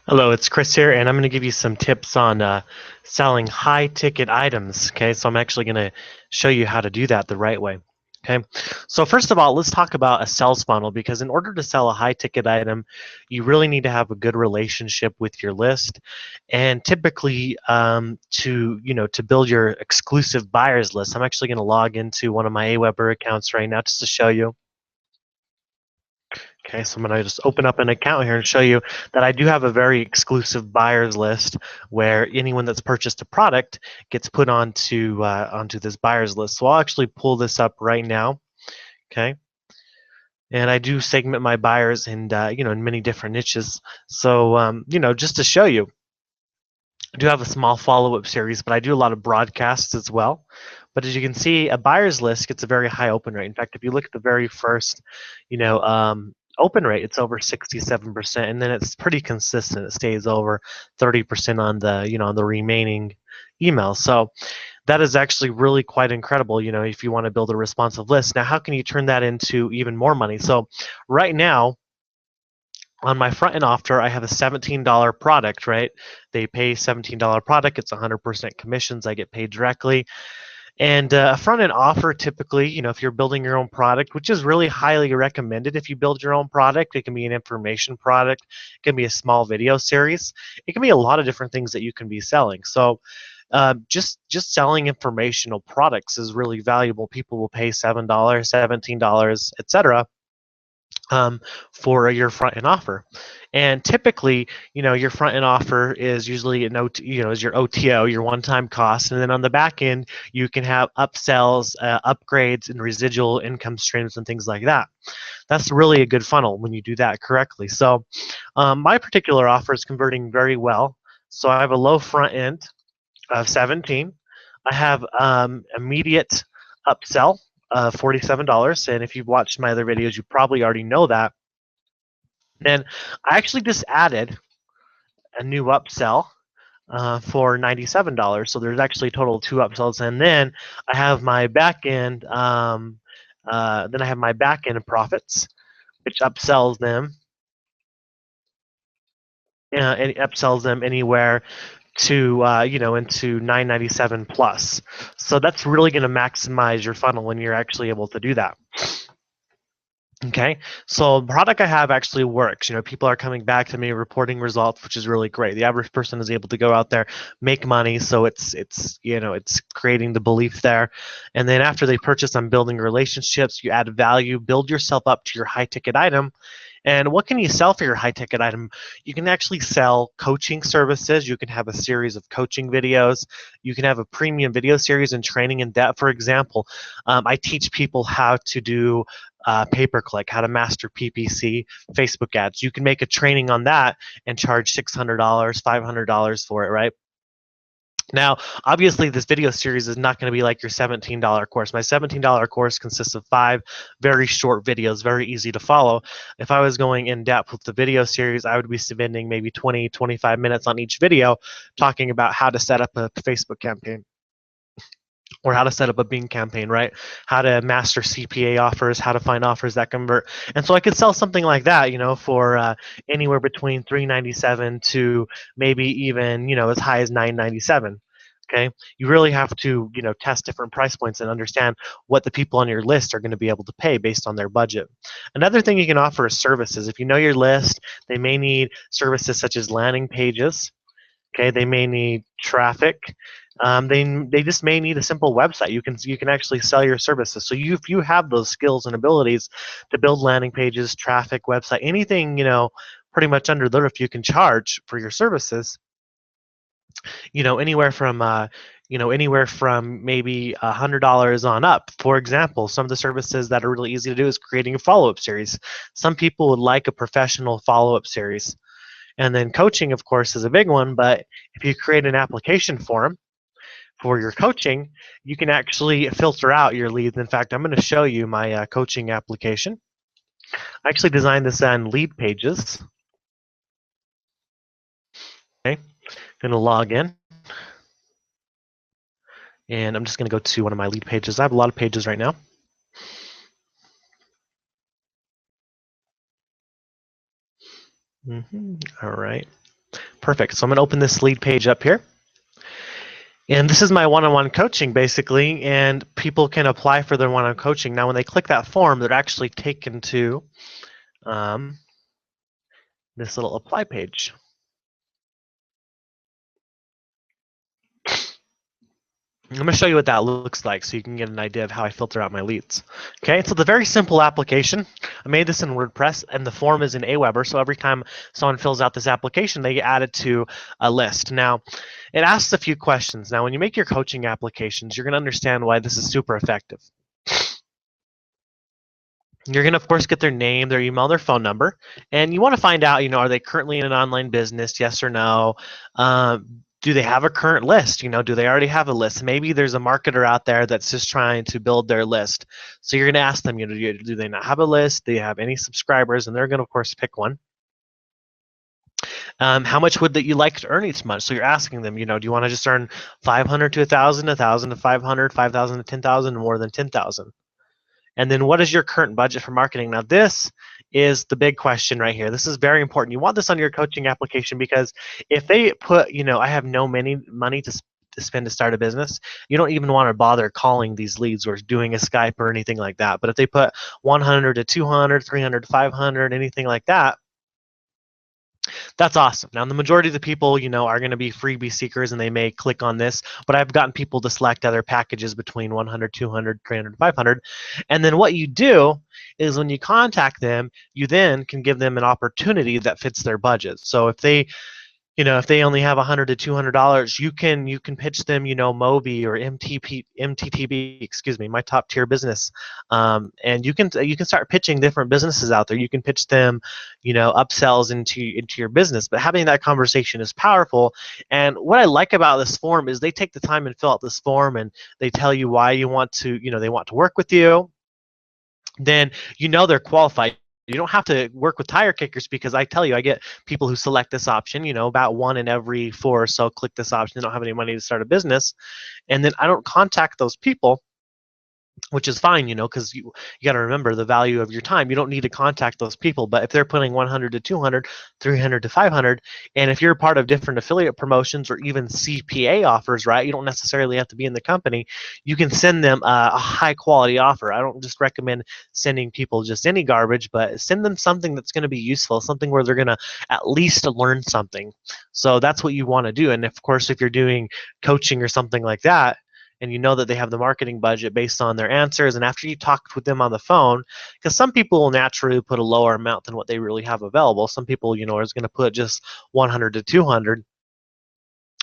Hello, it's Chris here, and I'm going to give you some tips on selling high-ticket items. Okay, so I'm actually going to show you how to do that the right way. Okay, so first of all, let's talk about a sales funnel because in order to sell a high-ticket item, you really need to have a good relationship with your list, and typically, to build your exclusive buyers list, I'm actually going to log into one of my Aweber accounts right now just to show you. Okay, so I'm going to just open up an account here and show you that I do have a very exclusive buyers list where anyone that's purchased a product gets put onto this buyers list. So I'll actually pull this up right now. Okay, and I do segment my buyers in many different niches. So just to show you, I do have a small follow-up series, but I do a lot of broadcasts as well. But as you can see, a buyer's list gets a very high open rate. In fact, if you look at the very first, open rate, it's over 67%, and then it's pretty consistent. It stays over 30% on the remaining emails. So that is actually really quite incredible. If you want to build a responsive list. Now, how can you turn that into even more money? So right now, on my front end offer, I have a $17 product, right? They pay $17 product. It's 100% commissions. I get paid directly. And a front end offer typically, if you're building your own product, which is really highly recommended if you build your own product, it can be an information product, it can be a small video series, it can be a lot of different things that you can be selling. So just selling informational products is really valuable. People will pay $7, $17, etc for your front end offer. And typically, your front end offer is usually is your OTO, your one-time cost, and then on the back end, you can have upsells, upgrades, and residual income streams and things like that. That's really a good funnel when you do that correctly. So, my particular offer is converting very well. So I have a low front end of 17. I have immediate upsell $47, and if you've watched my other videos, you probably already know that. And I actually just added a new upsell for $97. So there's actually a total of two upsells, and then I have my back end. Then I have my back end profits, which upsells them. And upsells them anywhere to into 997 plus. So that's really going to maximize your funnel when you're actually able to do that. Okay, so the product I have actually works. People are coming back to me reporting results, which is really great. The average person is able to go out there, make money, so it's creating the belief there. And then after they purchase, I'm building relationships. You add value, build yourself up to your high ticket item. And what can you sell for your high ticket item? You can actually sell coaching services. You can have a series of coaching videos. You can have a premium video series and training in depth. For example, I teach people how to do pay-per-click, how to master PPC, Facebook ads. You can make a training on that and charge $600, $500 for it, right? Now, obviously, this video series is not going to be like your $17 course. My $17 course consists of 5 very short videos, very easy to follow. If I was going in depth with the video series, I would be spending maybe 20, 25 minutes on each video talking about how to set up a Facebook campaign or how to set up a Bing campaign, right? How to master CPA offers, how to find offers that convert. And so I could sell something like that, for anywhere between $397 to maybe even, as high as $997. Okay, you really have to, test different price points and understand what the people on your list are going to be able to pay based on their budget. Another thing you can offer is services. If you know your list, they may need services such as landing pages. Okay, they may need traffic. They just may need a simple website. You can actually sell your services. So if you have those skills and abilities to build landing pages, traffic, website, anything pretty much under the roof, you can charge for your services. Anywhere from maybe $100 on up. For example, some of the services that are really easy to do is creating a follow-up series. Some people would like a professional follow-up series. And then coaching, of course, is a big one, but if you create an application form for your coaching, you can actually filter out your leads. In fact, I'm going to show you my coaching application. I actually designed this on Lead Pages. Okay, going to log in. And I'm just going to go to one of my lead pages. I have a lot of pages right now. All right. perfect. So I'm going to open this lead page up here. And this is my one-on-one coaching, basically, and people can apply for their one-on-one coaching. Now, when they click that form, they're actually taken to this little apply page. I'm going to show you what that looks like so you can get an idea of how I filter out my leads. Okay, so the very simple application. I made this in WordPress, and the form is in Aweber, so every time someone fills out this application, they get added to a list. Now, it asks a few questions. Now, when you make your coaching applications, you're going to understand why this is super effective. You're going to, of course, get their name, their email, their phone number, and you want to find out, are they currently in an online business, yes or no? Do they have a current list? Do they already have a list? Maybe there's a marketer out there that's just trying to build their list. So you're going to ask them, do they not have a list? Do you have any subscribers? And they're going to, of course, pick one. How much would that you like to earn each month? So you're asking them, do you want to just earn 500 to 1,000, 1,000 to 500, 5,000 to 10,000, more than 10,000? And then what is your current budget for marketing? Now this is the big question right here. This is very important. You want this on your coaching application because if they put, I have no money to spend to start a business, you don't even want to bother calling these leads or doing a Skype or anything like that. But if they put 100 to 200, 300 to 500, anything like that, that's awesome. Now, the majority of the people, are going to be freebie seekers and they may click on this, but I've gotten people to select other packages between 100, 200, 300, 500. And then what you do is when you contact them, you then can give them an opportunity that fits their budget. So if they if they only have $100 to $200, you can pitch them, Mobi or MTTB, excuse me, my top tier business, and you can start pitching different businesses out there. You can pitch them, upsells into your business. But having that conversation is powerful. And what I like about this form is they take the time and fill out this form, and they tell you why you want to, they want to work with you. Then they're qualified. You don't have to work with tire kickers because I tell you, I get people who select this option, about 1 in every 4 or so click this option. They don't have any money to start a business. And then I don't contact those people, which is fine, because you got to remember the value of your time. You don't need to contact those people. But if they're putting 100 to 200, 300 to 500, and if you're part of different affiliate promotions or even CPA offers, right, you don't necessarily have to be in the company. You can send them a high quality offer. I don't just recommend sending people just any garbage, but send them something that's going to be useful, something where they're going to at least learn something. So that's what you want to do. And of course, if you're doing coaching or something like that, and that they have the marketing budget based on their answers, and after you talked with them on the phone, because some people will naturally put a lower amount than what they really have available. Some people, are going to put just 100 to 200,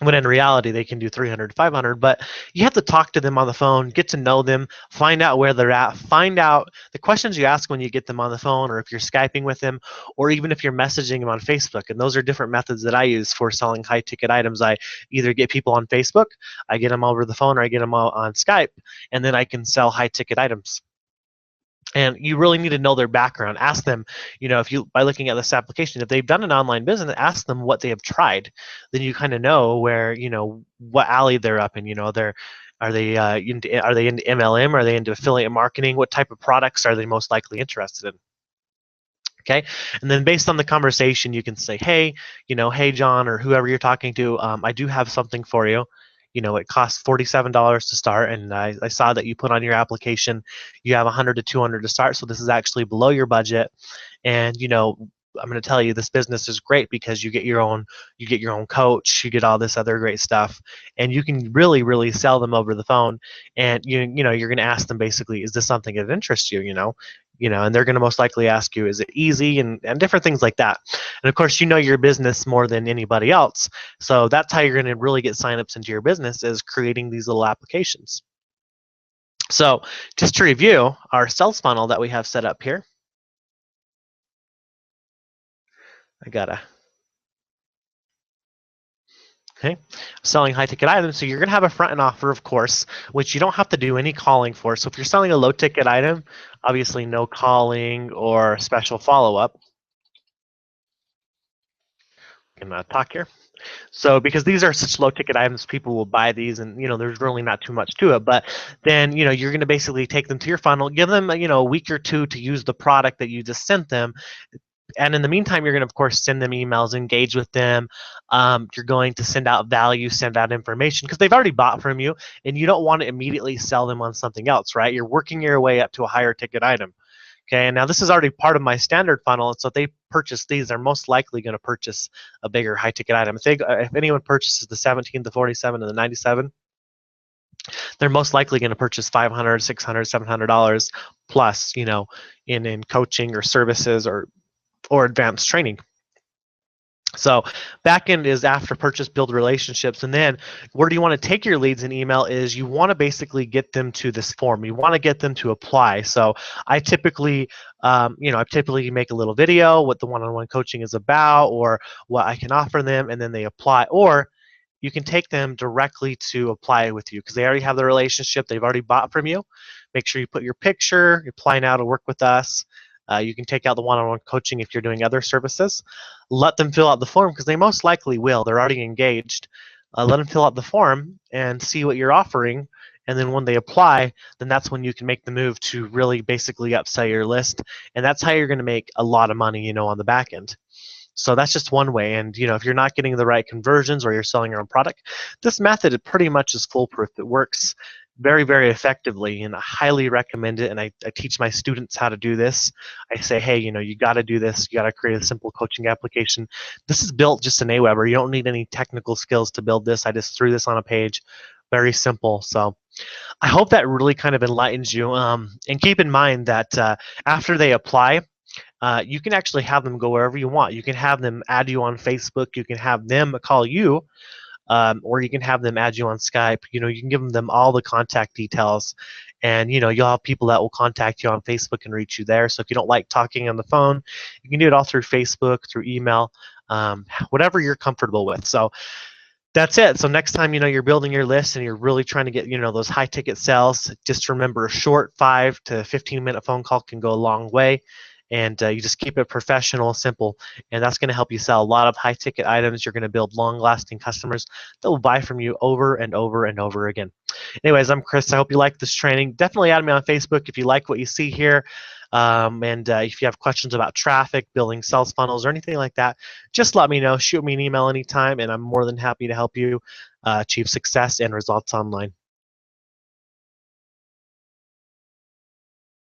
when in reality they can do 300 to 500. But you have to talk to them on the phone, get to know them, find out where they're at, find out the questions you ask when you get them on the phone, or if you're Skyping with them, or even if you're messaging them on Facebook. And those are different methods that I use for selling high ticket items. I either get people on Facebook, I get them over the phone, or I get them on Skype, and then I can sell high ticket items. And you really need to know their background. Ask them, if you, by looking at this application, if they've done an online business, ask them what they have tried. Then you kind of know where, what alley they're up in. Are they into MLM? Are they into affiliate marketing? What type of products are they most likely interested in? Okay, and then based on the conversation, you can say, hey, hey John, or whoever you're talking to, I do have something for you. It costs $47 to start, and I saw that you put on your application you have 100 to 200 to start, so this is actually below your budget. And I'm going to tell you, this business is great because you get your own coach, you get all this other great stuff, and you can really sell them over the phone. And you're going to ask them basically, is this something that interests you? And they're going to most likely ask you, is it easy, and different things like that. And of course, your business more than anybody else. So that's how you're going to really get signups into your business, is creating these little applications. So just to review our sales funnel that we have set up here, okay, selling high ticket items. So you're going to have a front end offer, of course, which you don't have to do any calling for. So if you're selling a low ticket item, obviously no calling or special follow-up. Can talk here. So because these are such low ticket items, people will buy these, and there's really not too much to it. But then you're going to basically take them to your funnel, give them a week or two to use the product that you just sent them, And in the meantime, you're going to, of course, send them emails, engage with them. You're going to send out value, send out information, because they've already bought from you, and you don't want to immediately sell them on something else, right? You're working your way up to a higher ticket item. Okay, and now this is already part of my standard funnel, and so if they purchase these, they're most likely going to purchase a bigger high ticket item. If anyone purchases the 17, the 47, and the 97, they're most likely going to purchase $500, $600, $700 plus, in coaching or services or advanced training. So backend is after purchase, build relationships, and then where do you want to take your leads in email is you want to basically get them to this form. You want to get them to apply. So I typically, make a little video what the one-on-one coaching is about or what I can offer them, and then they apply. Or you can take them directly to apply with you because they already have the relationship. They've already bought from you. Make sure you put your picture, apply now to work with us. You can take out the one-on-one coaching if you're doing other services. Let them fill out the form because they most likely will. They're already engaged. Let them fill out the form and see what you're offering. And then when they apply, then that's when you can make the move to really basically upsell your list. And that's how you're going to make a lot of money, on the back end. So that's just one way. And if you're not getting the right conversions or you're selling your own product, this method pretty much is foolproof. It works very, very effectively, and I highly recommend it. And I teach my students how to do this. I say, hey, you got to do this. You got to create a simple coaching application. This is built just in Aweber. You don't need any technical skills to build this. I just threw this on a page. Very simple. So I hope that really kind of enlightens you. And keep in mind that after they apply, you can actually have them go wherever you want. You can have them add you on Facebook. You can have them call you. Or you can have them add you on Skype. You can give them all the contact details, and you'll have people that will contact you on Facebook and reach you there. So if you don't like talking on the phone, you can do it all through Facebook, through email, whatever you're comfortable with. So that's it. So next time you're building your list and you're really trying to get those high ticket sales, just remember a short 5 to 15 minute phone call can go a long way. And you just keep it professional, simple, and that's going to help you sell a lot of high-ticket items. You're going to build long-lasting customers that will buy from you over and over and over again. Anyways, I'm Chris. I hope you like this training. Definitely add me on Facebook if you like what you see here. And if you have questions about traffic, building sales funnels, or anything like that, just let me know. Shoot me an email anytime, and I'm more than happy to help you achieve success and results online.